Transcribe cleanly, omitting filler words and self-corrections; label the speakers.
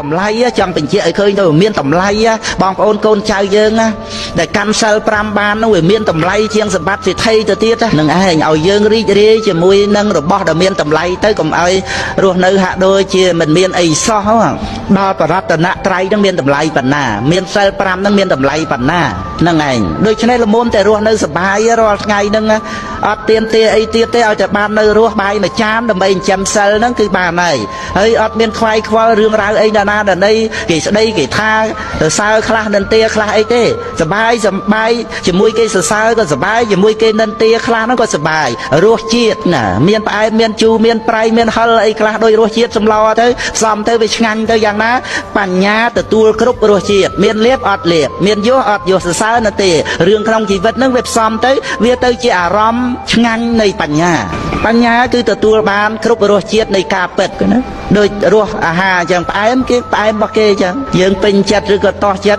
Speaker 1: តម្លៃចង់បញ្ជាក់ឲ្យឃើញទៅមានតម្លៃបងប្អូនកូនចៅយើងដែលកាន់សិល5បាននោះវាមានតម្លៃជាងសម្បត្តិសិទ្ធិទៅទៀតនឹងឯងឲ្យយើងរីករាយជាមួយនឹងរបស់ដែលមានតម្លៃទៅកុំឲ្យរស់នៅហាក់ដូចជាមិនមានអីសោះដល់បរតនត្រ័យនឹងមានតម្លៃប៉ុណ្ណាមានសិល5នឹងមានតម្លៃប៉ុណ្ណានឹងឯងដូច្នេះល្មមតែរស់នៅសុបាយរាល់ថ្ងៃនឹងអត់ទៀមទាអីទៀតទេឲ្យតែបាននៅរស់បាយមួយចានដើម្បីចិញ្ចឹមសិលហ្នឹងគឺបានហើយអត់មានខ្វាយខ្វល់រឿងរ៉ាវអីណាដល់នេះគេស្ដីគេថាសរសើរខ្លះនិន្ទាខ្លះអីទេសុបាយជាមួយគេសរសើរក៏សុបាយជាមួយគេនិន្ទាខ្លះហ្នឹងក៏សុបាយរសជាតិណាមានផ្អែមមានជូរមានប្រៃមានហឹរអីខ្លះដោយរសជាតិសម្លទៅផ្សំទៅវាឆ្ងាញ់ទៅយ៉ាងណាបញ្ញាទទួលគ្រប់រសជាតិមានលៀបអត់លៀបមានយោអត់យោសរសើរនៅទេរឿងក្នុងជីវិតហ្នឹងវាផ្សំទៅវាទៅជាអារម្មណ៍ឆ្ងាញ់នៃបញ្ញាគឺទទួលបានគ្រប់រសជាតិនៃការពិតណាដូចរសអាហារអញ្ចឹងផ្អែមគេផ្អែមរបស់គេអញ្ចឹងយើងពេញចិត្តឬក៏តោះចិត្ត